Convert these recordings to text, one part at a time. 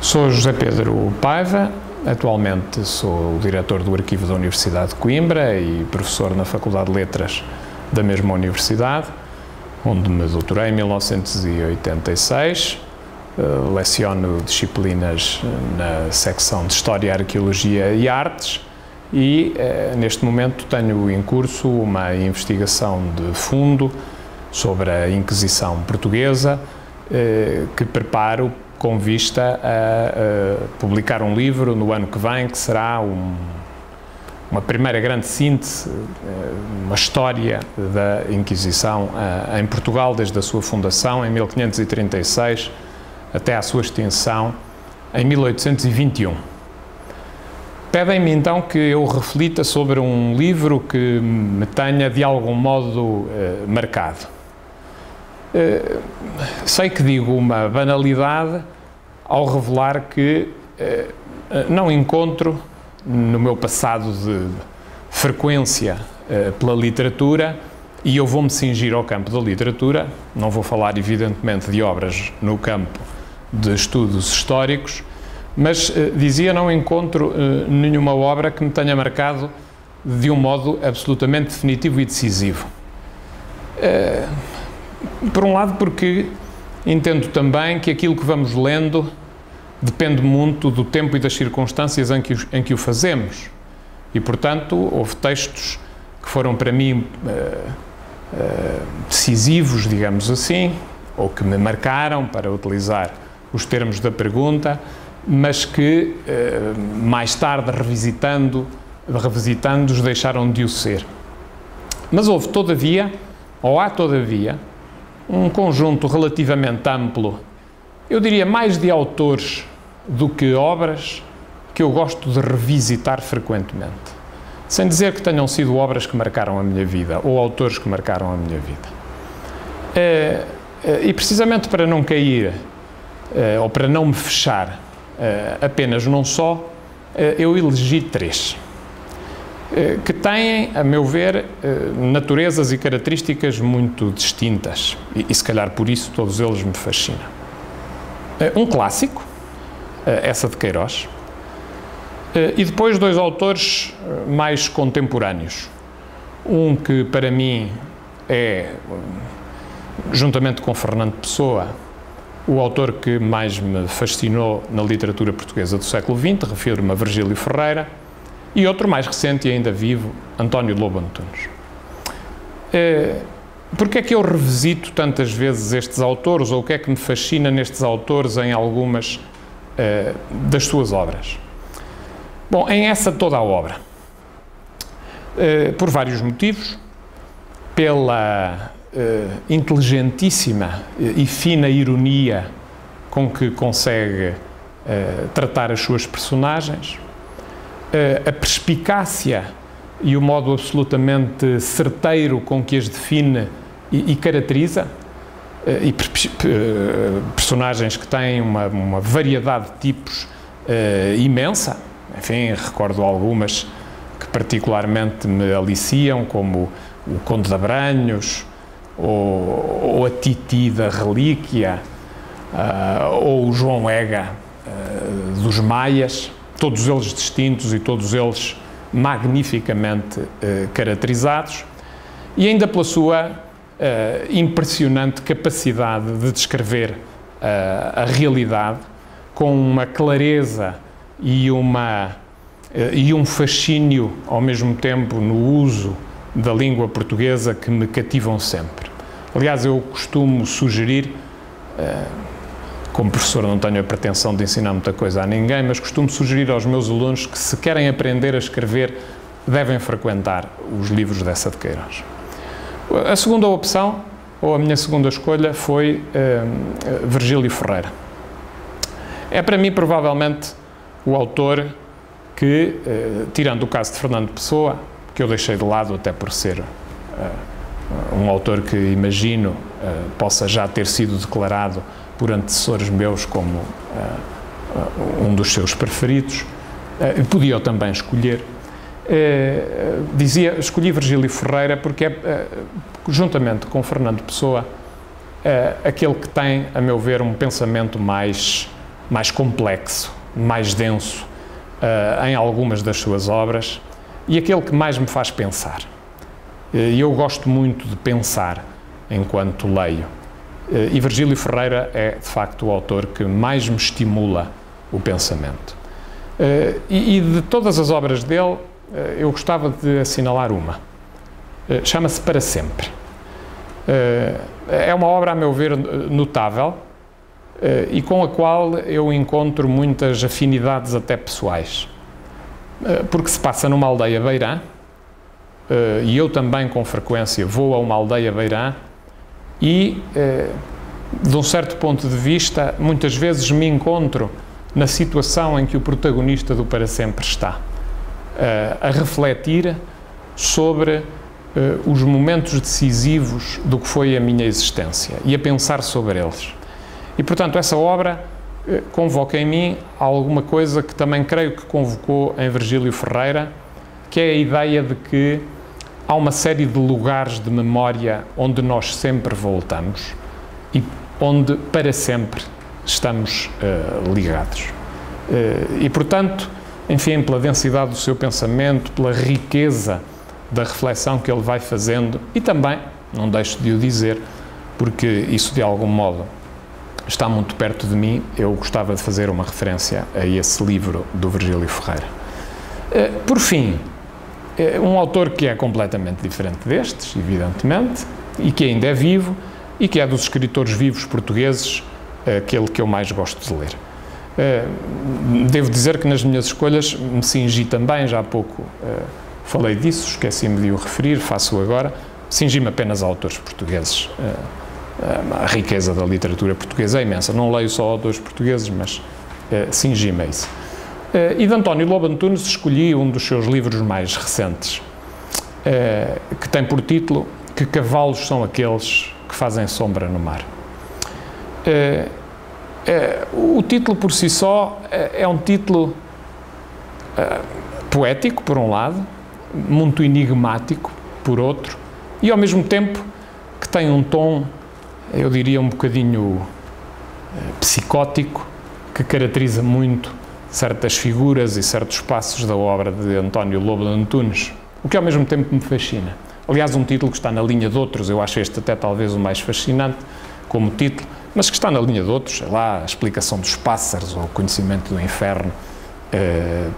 Sou José Pedro Paiva, atualmente sou o diretor do Arquivo da Universidade de Coimbra e professor na Faculdade de Letras da mesma universidade, onde me doutorei em 1986. Leciono disciplinas na secção de História, Arqueologia e Artes e, neste momento, tenho em curso uma investigação de fundo sobre a Inquisição Portuguesa, que preparo com vista a publicar um livro no ano que vem, que será uma primeira grande síntese, uma história da Inquisição em Portugal, desde a sua fundação em 1536 até à sua extinção em 1821. Pedem-me então que eu reflita sobre um livro que me tenha de algum modo marcado. Sei que digo uma banalidade ao revelar que não encontro no meu passado de frequência pela literatura, e eu vou-me cingir ao campo da literatura, não vou falar evidentemente de obras no campo de estudos históricos, mas dizia, não encontro nenhuma obra que me tenha marcado de um modo absolutamente definitivo e decisivo. Por um lado, porque entendo também que aquilo que vamos lendo depende muito do tempo e das circunstâncias em que o fazemos. E, portanto, houve textos que foram para mim decisivos, digamos assim, ou que me marcaram, para utilizar os termos da pergunta, mas que mais tarde, revisitando-os, deixaram de o ser. Mas houve, todavia, ou há, todavia, um conjunto relativamente amplo, eu diria mais de autores do que obras, que eu gosto de revisitar frequentemente. Sem dizer que tenham sido obras que marcaram a minha vida, ou autores que marcaram a minha vida. E precisamente para não cair, ou para não me fechar apenas num só, eu elegi três, que têm, a meu ver, naturezas e características muito distintas, e se calhar por isso todos eles me fascinam. Um clássico, Essa de Queiroz, e depois dois autores mais contemporâneos. Um que para mim é, juntamente com Fernando Pessoa, o autor que mais me fascinou na literatura portuguesa do século XX, refiro-me a Virgílio Ferreira, e outro mais recente e ainda vivo, António Lobo Antunes. Porque é que eu revisito tantas vezes estes autores, ou o que é que me fascina nestes autores em algumas das suas obras? Bom, em essa toda a obra, por vários motivos, pela inteligentíssima e fina ironia com que consegue tratar as suas personagens, a perspicácia e o modo absolutamente certeiro com que as define e caracteriza, e personagens que têm uma variedade de tipos imensa. Enfim, recordo algumas que particularmente me aliciam, como o Conde de Abranhos, ou a Titi da Relíquia, ou o João Ega dos Maias, todos eles distintos e todos eles magnificamente caracterizados, e ainda pela sua impressionante capacidade de descrever a realidade com uma clareza e um fascínio ao mesmo tempo no uso da língua portuguesa que me cativam sempre. Aliás, eu costumo sugerir, como professor não tenho a pretensão de ensinar muita coisa a ninguém, mas costumo sugerir aos meus alunos que, se querem aprender a escrever, devem frequentar os livros dessa de Queiroz. A segunda opção, ou a minha segunda escolha, foi Virgílio Ferreira. É para mim, provavelmente, o autor que, tirando o caso de Fernando Pessoa, que eu deixei de lado até por ser um autor que imagino possa já ter sido declarado por antecessores meus como um dos seus preferidos, podia eu também escolher. Escolhi Virgílio Ferreira porque é, juntamente com Fernando Pessoa, aquele que tem, a meu ver, um pensamento mais mais complexo, mais denso em algumas das suas obras e aquele que mais me faz pensar. E eu gosto muito de pensar enquanto leio. E Virgílio Ferreira é, de facto, o autor que mais me estimula o pensamento. E de todas as obras dele, eu gostava de assinalar uma. Chama-se Para Sempre. É uma obra, a meu ver, notável e com a qual eu encontro muitas afinidades até pessoais. Porque se passa numa aldeia beirã, e eu também, com frequência, vou a uma aldeia beirã e, de um certo ponto de vista, muitas vezes me encontro na situação em que o protagonista do Para Sempre está, a refletir sobre os momentos decisivos do que foi a minha existência e a pensar sobre eles. E, portanto, essa obra convoca em mim alguma coisa que também creio que convocou em Virgílio Ferreira, que é a ideia de que há uma série de lugares de memória onde nós sempre voltamos e onde para sempre estamos ligados. E, portanto, enfim, pela densidade do seu pensamento, pela riqueza da reflexão que ele vai fazendo e também, não deixo de o dizer, porque isso de algum modo está muito perto de mim, eu gostava de fazer uma referência a esse livro do Virgílio Ferreira. Por fim, um autor que é completamente diferente destes, evidentemente, e que ainda é vivo e que é dos escritores vivos portugueses aquele que eu mais gosto de ler. Devo dizer que nas minhas escolhas me cingi também, já há pouco falei disso, esqueci-me de o referir, faço agora, cingi-me apenas a autores portugueses. A riqueza da literatura portuguesa é imensa, não leio só autores portugueses, mas cingi-me a isso. E de António Lobo Antunes escolhi um dos seus livros mais recentes, que tem por título Que Cavalos São Aqueles que Fazem Sombra no Mar. O título por si só é um título poético, por um lado, muito enigmático, por outro, e ao mesmo tempo que tem um tom, eu diria, um bocadinho psicótico, que caracteriza muito certas figuras e certos passos da obra de António Lobo Antunes, o que ao mesmo tempo me fascina. Aliás, um título que está na linha de outros, eu acho este até talvez o mais fascinante como título, mas que está na linha de outros, sei lá, a explicação dos pássaros ou o conhecimento do inferno,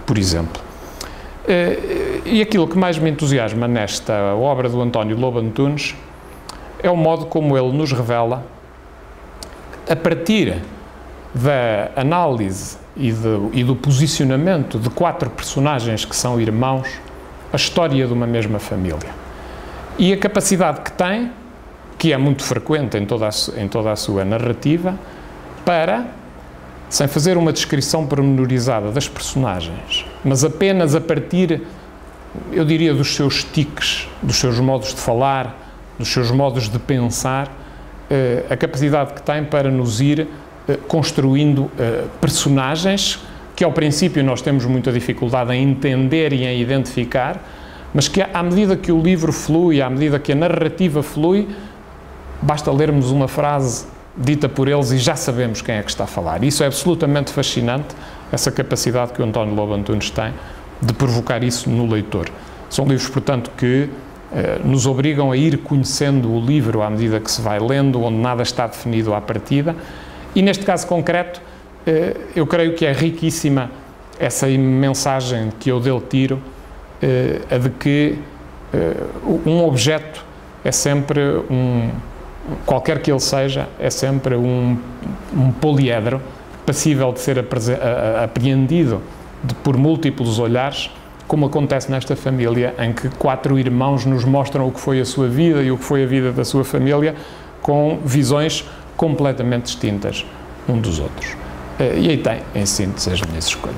por exemplo. E aquilo que mais me entusiasma nesta obra do António Lobo Antunes é o modo como ele nos revela, a partir da análise e do posicionamento de 4 personagens que são irmãos, a história de uma mesma família. E a capacidade que tem, que é muito frequente em toda a sua narrativa, para, sem fazer uma descrição pormenorizada das personagens, mas apenas a partir, eu diria, dos seus tiques, dos seus modos de falar, dos seus modos de pensar, a capacidade que tem para nos ir construindo personagens que ao princípio nós temos muita dificuldade em entender e em identificar, mas que à medida que o livro flui, à medida que a narrativa flui, basta lermos uma frase dita por eles e já sabemos quem é que está a falar. Isso é absolutamente fascinante, essa capacidade que o António Lobo Antunes tem de provocar isso no leitor. São livros, portanto, que nos obrigam a ir conhecendo o livro à medida que se vai lendo, onde nada está definido à partida. E neste caso concreto, eu creio que é riquíssima essa mensagem que eu dele tiro, a de que um objeto é sempre qualquer que ele seja, é sempre um poliedro passível de ser apreendido por múltiplos olhares, como acontece nesta família, em que 4 irmãos nos mostram o que foi a sua vida e o que foi a vida da sua família, com visões completamente distintas um dos outros. E aí tem, em síntese, as minhas escolhas.